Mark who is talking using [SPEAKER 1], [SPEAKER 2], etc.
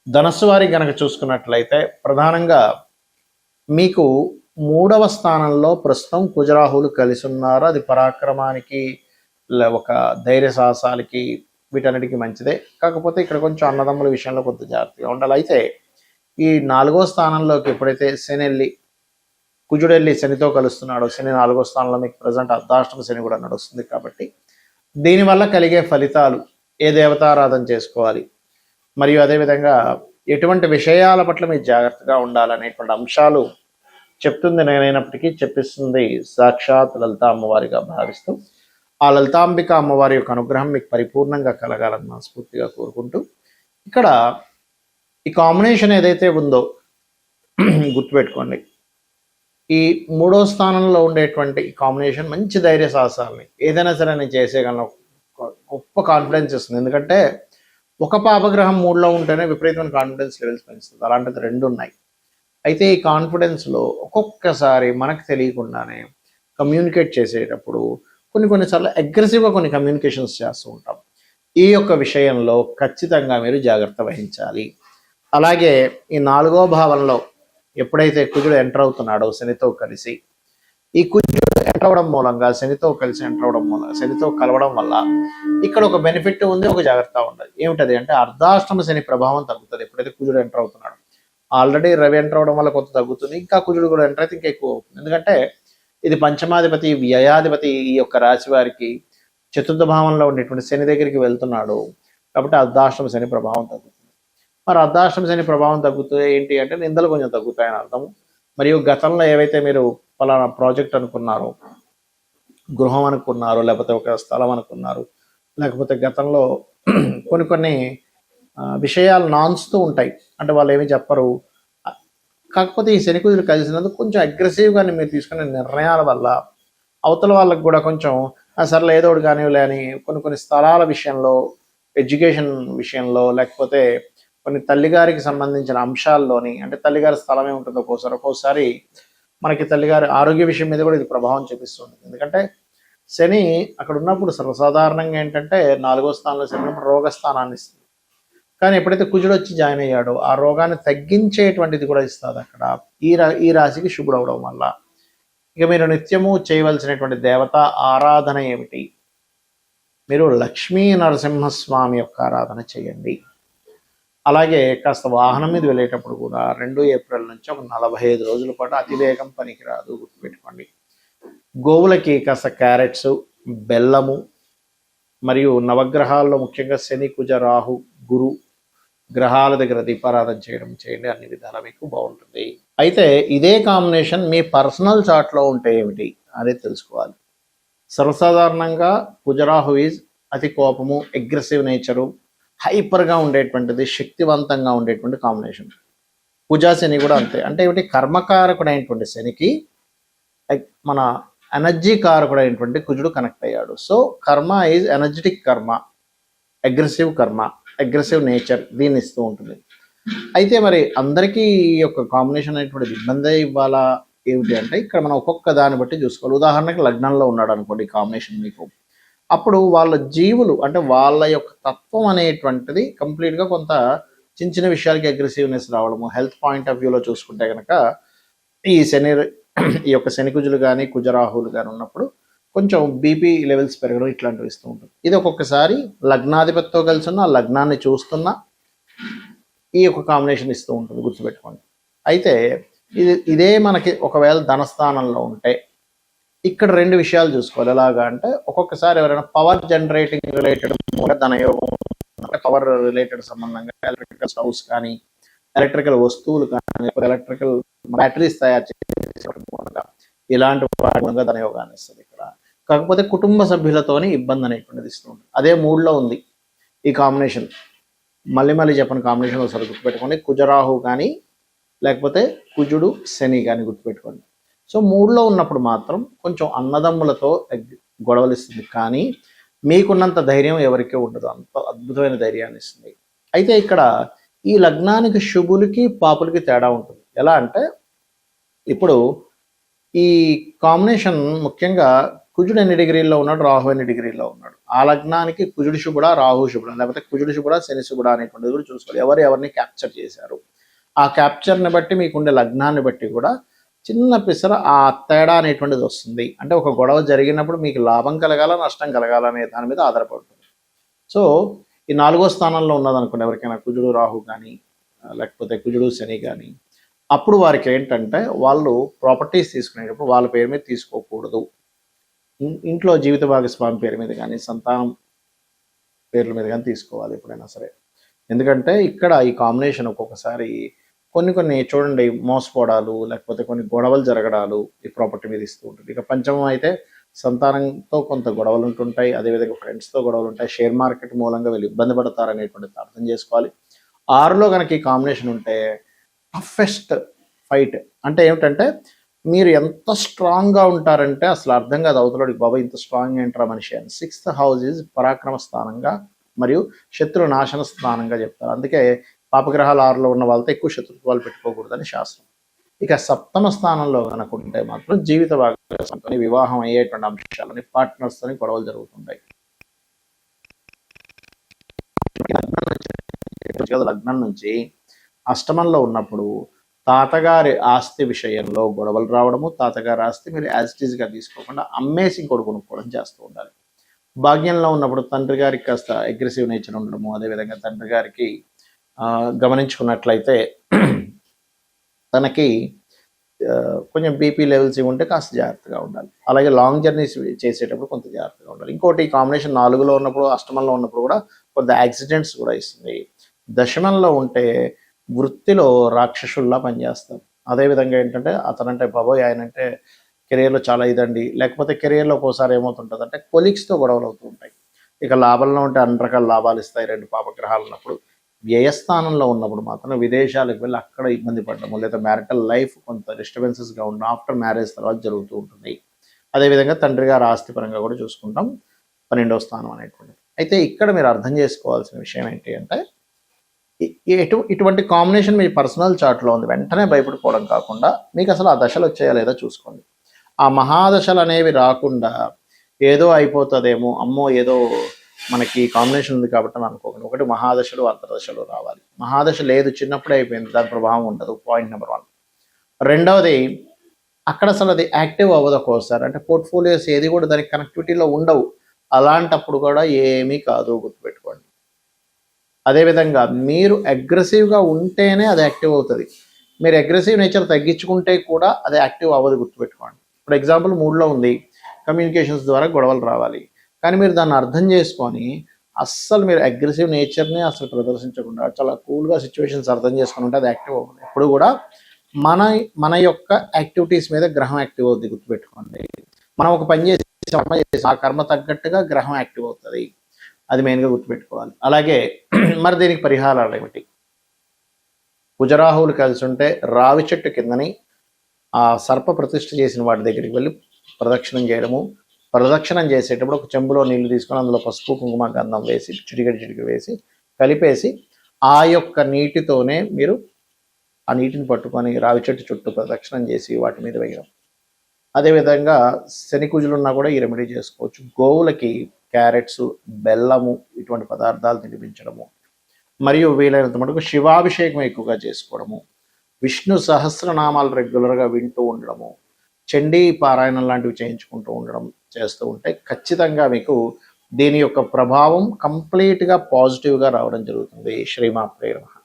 [SPEAKER 1] ధనస్సు వారి గనక చూసుకున్నట్లయితే ప్రధానంగా మీకు 3వ స్థానంలో ప్రస్తుతం కుజరాహువులు కలిసి ఉన్నారు. అది పరాక్రమానికి ఒక ధైర్య సాహసాలకి వీటన్నిటికీ మంచిదే. కాకపోతే ఇక్కడ కొంచెం అన్నదమ్ముల విషయంలో కొంత జాగ్రత్తగా ఉండాలి. అయితే ఈ 4వ స్థానంలోకి ఎప్పుడైతే కుజుడెళ్ళి శనితో కలుస్తున్నాడో, శని 4వ స్థానంలో మీకు ప్రజెంట్ అర్ధాష్టమ శని కూడా నడుస్తుంది. కాబట్టి దీనివల్ల కలిగే ఫలితాలు, ఏ దేవతారాధన చేసుకోవాలి, మరియు అదేవిధంగా ఎటువంటి విషయాల పట్ల మీరు జాగ్రత్తగా ఉండాలనేటువంటి అంశాలు చెప్తుంది నేనైనప్పటికీ చెప్పిస్తుంది సాక్షాత్ లలితా అమ్మవారిగా భావిస్తూ, ఆ లలితాంబిక అమ్మవారి యొక్క అనుగ్రహం మీకు పరిపూర్ణంగా కలగాలని మనస్ఫూర్తిగా కోరుకుంటూ, ఇక్కడ ఈ కాంబినేషన్ ఏదైతే ఉందో గుర్తుపెట్టుకోండి. ఈ 3వ స్థానంలో ఉండేటువంటి ఈ కాంబినేషన్ మంచి ధైర్య సాహసాలని ఏదైనా సరే నేను చేసేయగలను, గొప్ప కాన్ఫిడెన్స్ ఇస్తుంది. ఎందుకంటే ఒక పాపగ్రహం 3లో ఉంటేనే విపరీతమైన కాన్ఫిడెన్స్ లెవెల్స్ పెంచుతుంది. అలాంటిది 2 ఉన్నాయి. అయితే ఈ కాన్ఫిడెన్స్లో ఒక్కొక్కసారి మనకు తెలియకుండానే కమ్యూనికేట్ చేసేటప్పుడు కొన్నిసార్లు అగ్రెసివ్గా కొన్ని కమ్యూనికేషన్స్ చేస్తూ ఉంటాం. ఈ యొక్క విషయంలో ఖచ్చితంగా మీరు జాగ్రత్త వహించాలి. అలాగే ఈ 4వ భావంలో ఎప్పుడైతే కుజుడు ఎంటర్ అవుతున్నాడో శనితో కలిసి, ఈ కుజుడు ఎంటర్ అవడం మూలంగా శనితో కలవడం వల్ల ఇక్కడ ఒక బెనిఫిట్ ఉంది, ఒక జాగ్రత్త ఉండదు. ఏమిటది అంటే అర్ధాష్టమ శని ప్రభావం తగ్గుతుంది ఎప్పుడైతే కుజుడు ఎంటర్ అవుతున్నాడు. ఆల్రెడీ రవి ఎంటర్ అవడం వల్ల కొంత తగ్గుతుంది, ఇంకా కుజుడు కూడా ఎంటర్ అయితే ఇంకా ఎక్కువ అవుతుంది. ఎందుకంటే ఇది పంచమాధిపతి, వ్యయాధిపతి ఈ యొక్క రాశి వారికి చతుర్థ భావంలో ఉండేటువంటి శని దగ్గరికి వెళ్తున్నాడు. కాబట్టి అర్ధాష్టమ శని ప్రభావం తగ్గుతుంది. మరి అర్ధాష్టమ శని ప్రభావం తగ్గుతుంది ఏంటి అంటే నిందలు కొంచెం తగ్గుతాయని అర్థము. మరియు గతంలో ఏవైతే మీరు పలానా ప్రాజెక్ట్ అనుకున్నారో, గృహం అనుకున్నారో, లేకపోతే ఒక స్థలం అనుకున్నారు, లేకపోతే గతంలో కొన్ని విషయాలు నాన్స్తూ ఉంటాయి. అంటే వాళ్ళు ఏమీ చెప్పరు. కాకపోతే ఈ శని కుజులు కలిసినందుకు కొంచెం అగ్రెసివ్గా మీరు తీసుకునే నిర్ణయాల వల్ల అవతల వాళ్ళకు కూడా కొంచెం సర్లే ఏదో ఒకటి కానివ్వలే అని కొన్ని స్థలాల విషయంలో, ఎడ్యుకేషన్ విషయంలో, లేకపోతే కొన్ని తల్లిగారికి సంబంధించిన అంశాల్లోని, అంటే తల్లిగారి స్థలం ఏముంటుందో ఒక్కోసారి మనకి తల్లిగారి ఆరోగ్య విషయం మీద కూడా ఇది ప్రభావం చూపిస్తుంది. ఎందుకంటే శని అక్కడ ఉన్నప్పుడు సర్వసాధారణంగా ఏంటంటే 4వ స్థానంలో శని ఉన్నప్పుడు రోగస్థానాన్ని ఇస్తుంది. కానీ ఎప్పుడైతే కుజుడు వచ్చి జాయిన్ అయ్యాడో ఆ రోగాన్ని తగ్గించేటువంటిది కూడా ఇస్తుంది అక్కడ ఈ రాశికి శుభుడు అవడం వల్ల. ఇక మీరు నిత్యము చేయవలసినటువంటి దేవత ఆరాధన ఏమిటి? మీరు లక్ష్మీ నరసింహస్వామి యొక్క ఆరాధన చేయండి. అలాగే కాస్త వాహనం మీద వెళ్ళేటప్పుడు కూడా 2 ఏప్రిల్ నుంచి ఒక 45 రోజుల పాటు అతివేగం పనికిరాదు, గుర్తుపెట్టుకోండి. గోవులకి కాస్త క్యారెట్స్, బెల్లము, మరియు నవగ్రహాల్లో ముఖ్యంగా శని, కుజ, రాహు, గురు గ్రహాల దగ్గర దీపారాధన చేయండి. అన్ని విధాలా మీకు బాగుంటుంది. అయితే ఇదే కాంబినేషన్ మీ పర్సనల్ చార్ట్లో ఉంటే ఏమిటి అనేది తెలుసుకోవాలి. సర్వసాధారణంగా కుజరాహు ఈజ్ అతి కోపము, అగ్రెసివ్ నేచరు, హైపర్గా ఉండేటువంటిది, శక్తివంతంగా ఉండేటువంటి కాంబినేషన్. కుజ శని కూడా అంతే. అంటే ఏమిటి, కర్మకారకుడైనటువంటి శనికి మన ఎనర్జీ కారకుడైనటువంటి కుజుడు కనెక్ట్ అయ్యాడు. సో కర్మ ఈజ్ ఎనర్జెటిక్ కర్మ, అగ్రెసివ్ నేచర్ దీన్ని ఇస్తూ ఉంటుంది. అయితే మరి అందరికీ ఈ యొక్క కాంబినేషన్ అనేటువంటిది ఇబ్బంది ఇవ్వాలా ఏమిటి అంటే ఇక్కడ మనం ఒక్కొక్క దాన్ని బట్టి చూసుకోవాలి. ఉదాహరణకి లగ్నంలో ఉన్నాడు అనుకోండి కాంబినేషన్ మీకు, అప్పుడు వాళ్ళ జీవులు అంటే వాళ్ళ యొక్క తత్వం అనేటువంటిది కంప్లీట్గా కొంత చిన్న విషయాలకి అగ్రెసివ్నెస్ రావడము. హెల్త్ పాయింట్ ఆఫ్ వ్యూలో చూసుకుంటే కనుక ఈ యొక్క శని కుజులు కానీ కుజరాహులు కానీ ఉన్నప్పుడు కొంచెం బీపీ లెవెల్స్ పెరగడం ఇట్లాంటివి ఇస్తూ ఉంటుంది. ఇది ఒక్కొక్కసారి లగ్నాధిపతితో కలిసి ఉన్న లగ్నాన్ని చూస్తున్నా ఈ యొక్క కాంబినేషన్ ఇస్తూ ఉంటుంది, గుర్తుపెట్టుకోండి. అయితే ఇదే మనకి ఒకవేళ ధనస్థానంలో ఉంటే ఇక్కడ 2 విషయాలు చూసుకోవాలి. ఎలాగా అంటే ఒక్కొక్కసారి ఎవరైనా పవర్ జనరేటింగ్ రిలేటెడ్ ధనయోగం, పవర్ రిలేటెడ్ సంబంధంగా ఎలక్ట్రికల్ స్టవ్స్ కానీ, ఎలక్ట్రికల్ వస్తువులు కానీ, లేకపోతే ఎలక్ట్రికల్ బ్యాటరీస్ తయారు చేసే ఇలాంటి వాటి ధనయోగాన్ని ఇస్తుంది ఇక్కడ. కాకపోతే కుటుంబ సభ్యులతోని ఇబ్బంది అనేటువంటిది ఇస్తూ ఉంటుంది. అదే 3లో ఉంది ఈ కాంబినేషన్. మళ్ళీ చెప్పని కాంబినేషన్ ఒకసారి గుర్తుపెట్టుకోండి. కుజరాహు కానీ లేకపోతే కుజుడు శని కానీ గుర్తుపెట్టుకోండి. సో 3లో ఉన్నప్పుడు మాత్రం కొంచెం అన్నదమ్ములతో గొడవలు ఇస్తుంది, కానీ మీకున్నంత ధైర్యం ఎవరికీ ఉండదు. అంత అద్భుతమైన ధైర్యాన్ని ఇస్తుంది. అయితే ఇక్కడ ఈ లగ్నానికి శుభులకి పాపులకి తేడా ఉంటుంది. ఎలా అంటే ఇప్పుడు ఈ కాంబినేషన్ ముఖ్యంగా కుజుడు ఎన్ని డిగ్రీల్లో ఉన్నాడు, రాహు ఎన్ని డిగ్రీల్లో ఉన్నాడు, ఆ లగ్నానికి కుజుడు శుభుడా రాహు శుభుడా, లేకపోతే కుజుడు శుభుడా శని శుభుడా అనేటువంటిది కూడా చూసుకోవాలి. ఎవరిని క్యాప్చర్ చేశారు, ఆ క్యాప్చర్ని బట్టి మీకుండే లగ్నాన్ని బట్టి కూడా చిన్న పిసర ఆ తేడా అనేటువంటిది వస్తుంది. అంటే ఒక గొడవ జరిగినప్పుడు మీకు లాభం కలగాల నష్టం కలగాల అనే దాని మీద ఆధారపడుతుంది. సో ఈ 4వ స్థానంలో ఉన్నదనుకోండి ఎవరికైనా కుజుడు రాహు కానీ లేకపోతే కుజుడు శని కానీ, అప్పుడు వారికి ఏంటంటే వాళ్ళు ప్రాపర్టీస్ తీసుకునేటప్పుడు వాళ్ళ పేరు మీద తీసుకోకూడదు. ఇంట్లో జీవిత భాగస్వామి పేరు మీద కానీ సంతానం పేర్ల మీద కానీ తీసుకోవాలి ఎప్పుడైనా సరే. ఎందుకంటే ఇక్కడ ఈ కాంబినేషన్ ఒక్కొక్కసారి కొన్ని చూడండి మోసపోవడాలు లేకపోతే కొన్ని గొడవలు జరగడాలు ఈ ప్రాపర్టీ మీద ఇస్తూ ఉంటుంది. ఇక పంచమం అయితే సంతానంతో కొంత గొడవలు ఉంటుంటాయి, అదేవిధంగా ఫ్రెండ్స్తో గొడవలు ఉంటాయి, షేర్ మార్కెట్ మూలంగా వీళ్ళు ఇబ్బంది పడతారనేటువంటిది అర్థం చేసుకోవాలి. 6లో కనుక ఈ కాంబినేషన్ ఉంటే టఫెస్ట్ ఫైట్ అంటే ఏమిటంటే మీరు ఎంత స్ట్రాంగ్గా ఉంటారంటే అసలు అర్థం కాదు అవతలడికి, బాబా ఇంత స్ట్రాంగ్ ఏంటారా మనిషి అని. 6th హౌస్ ఈజ్ పరాక్రమ స్థానంగా మరియు శత్రు నాశన స్థానంగా చెప్తారు. అందుకే పాపగ్రహాలు 6లో ఉన్న వాళ్ళతో ఎక్కువ శత్రుత్వాలు పెట్టుకోకూడదని శాస్త్రం. ఇక 7వ స్థానంలో కనుక ఉంటే మాత్రం జీవిత భాగస్వామితో వివాహం అయ్యేటువంటి అంశాలని పార్ట్నర్స్తోని గొడవలు జరుగుతుంటాయి. లగ్నం నుంచి అష్టమంలో ఉన్నప్పుడు తాతగారి ఆస్తి విషయంలో గొడవలు రావడము, తాతగారి ఆస్తి మీరు యాజ్ ఇట్ ఈజ్గా తీసుకోకుండా అమ్మేసి ఇంకోటి కొనుక్కోవడం చేస్తూ ఉండాలి. భాగ్యంలో ఉన్నప్పుడు తండ్రి గారికి కాస్త అగ్రెసివ్ నేచర్ ఉండడము, అదేవిధంగా తండ్రి గారికి గమనించుకున్నట్లయితే తనకి కొంచెం బీపీ లెవెల్స్ ఇవి ఉంటే కాస్త జాగ్రత్తగా ఉండాలి. అలాగే లాంగ్ జర్నీస్ చేసేటప్పుడు కొంత జాగ్రత్తగా ఉండాలి. ఇంకోటి కాంబినేషన్ 4లో ఉన్నప్పుడు అష్టమంలో ఉన్నప్పుడు కూడా కొంత యాక్సిడెంట్స్ కూడా ఇస్తుంది. దశమంలో ఉంటే వృత్తిలో రాక్షసుల్లా పనిచేస్తారు. అదేవిధంగా ఏంటంటే అతనంటే బాబోయ్ ఆయనంటే కెరియర్లో చాలా ఇదండి, లేకపోతే కెరియర్లో ఒక్కోసారి ఏమవుతుంటుంది అంటే కొలీగ్స్తో గొడవలు అవుతూ ఉంటాయి. ఇక లాభంలో ఉంటే అన్ని రకాల లాభాలు ఇస్తాయి 2 పాపగ్రహాలు ఉన్నప్పుడు. వ్యయస్థానంలో ఉన్నప్పుడు మాత్రం విదేశాలకు వెళ్ళి అక్కడ ఇబ్బంది పడడము, లేదా మ్యారిటల్ లైఫ్ కొంత డిస్టర్బెన్సెస్గా ఉండడం ఆఫ్టర్ మ్యారేజ్ తర్వాత జరుగుతూ ఉంటుంది. అదేవిధంగా తండ్రి గారు ఆస్తి పరంగా కూడా చూసుకుంటాం 12వ స్థానం అనేటువంటిది. అయితే ఇక్కడ మీరు అర్థం చేసుకోవాల్సిన విషయం ఏంటి అంటే ఇటువంటి కాంబినేషన్ మీ పర్సనల్ చార్ట్లో ఉంది, వెంటనే భయపడిపోవడం కాకుండా మీకు అసలు ఆ దశలు వచ్చాయా లేదా చూసుకోండి. ఆ మహాదశలు అనేవి రాకుండా ఏదో అయిపోతుందేమో, అమ్మో ఏదో మనకి కాంబినేషన్ ఉంది కాబట్టి అని అనుకోకండి. ఒకటి మహాదశలు అంతర్దశలు రావాలి. మహాదశ లేదు చిన్నప్పుడే అయిపోయింది, దాని ప్రభావం ఉండదు, పాయింట్ నెంబర్ 1. రెండవది అక్కడ అసలు అది యాక్టివ్ అవ్వదు ఒక్కోసారి, అంటే పోర్ట్ఫోలియోస్ ఏది కూడా దానికి కనెక్టివిటీలో ఉండవు. అలాంటప్పుడు కూడా ఏమీ కాదు, గుర్తుపెట్టుకోండి. అదేవిధంగా మీరు అగ్రెసివ్గా ఉంటేనే అది యాక్టివ్ అవుతుంది. మీరు అగ్రెసివ్ నేచర్ తగ్గించుకుంటే కూడా అది యాక్టివ్ అవ్వదు, గుర్తుపెట్టుకోండి. ఇప్పుడు ఎగ్జాంపుల్ 3లో ఉంది, కమ్యూనికేషన్స్ ద్వారా గొడవలు రావాలి, కానీ మీరు దాన్ని అర్థం చేసుకొని అస్సలు మీరు అగ్రెసివ్ నేచర్ని అసలు ప్రదర్శించకుండా చాలా కూల్గా సిచ్యువేషన్స్ అర్థం చేసుకుని ఉంటే అది యాక్టివ్ అవుతుంది. ఎప్పుడు కూడా మన యొక్క యాక్టివిటీస్ మీద గ్రహం యాక్టివ్ అవుతుంది, గుర్తుపెట్టుకోండి. మనం ఒక పని చేసి ఆ కర్మ తగ్గట్టుగా గ్రహం యాక్టివ్ అవుతుంది, అది మెయిన్గా గుర్తుపెట్టుకోవాలి. అలాగే మరి దీనికి పరిహారాలు ఏమిటి? కుజరాహువులు కలిసి ఉంటే రావి చెట్టు కిందని ఆ సర్ప ప్రతిష్ఠ చేసిన వాటి దగ్గరికి వెళ్ళి ప్రదక్షిణం చేయడము, ప్రదక్షిణం చేసేటప్పుడు ఒక చెంబులో నీళ్లు తీసుకొని అందులో పసుపు కుంకుమ గంధం వేసి చిటికెడు వేసి కలిపేసి ఆ యొక్క నీటితోనే మీరు ఆ నీటిని పట్టుకొని రావి చెట్టు చుట్టూ ప్రదక్షిణం చేసి వాటి మీద వేయడం. అదేవిధంగా శని కుజులు ఉన్నా కూడా ఈ రెమెడీ చేసుకోవచ్చు. గోవులకి క్యారెట్స్, బెల్లము ఇటువంటి పదార్థాలు తినిపించడము, మరియు వీలైనంత మటుకు శివాభిషేకం ఎక్కువగా చేసుకోవడము, విష్ణు సహస్రనామాలు రెగ్యులర్గా వింటూ ఉండడము, చండీ పారాయణం లాంటివి చేయించుకుంటూ ఉండడం చేస్తూ ఉంటే ఖచ్చితంగా మీకు దీని యొక్క ప్రభావం కంప్లీట్గా పాజిటివ్గా రావడం జరుగుతుంది. శ్రీమాత్రే నమః.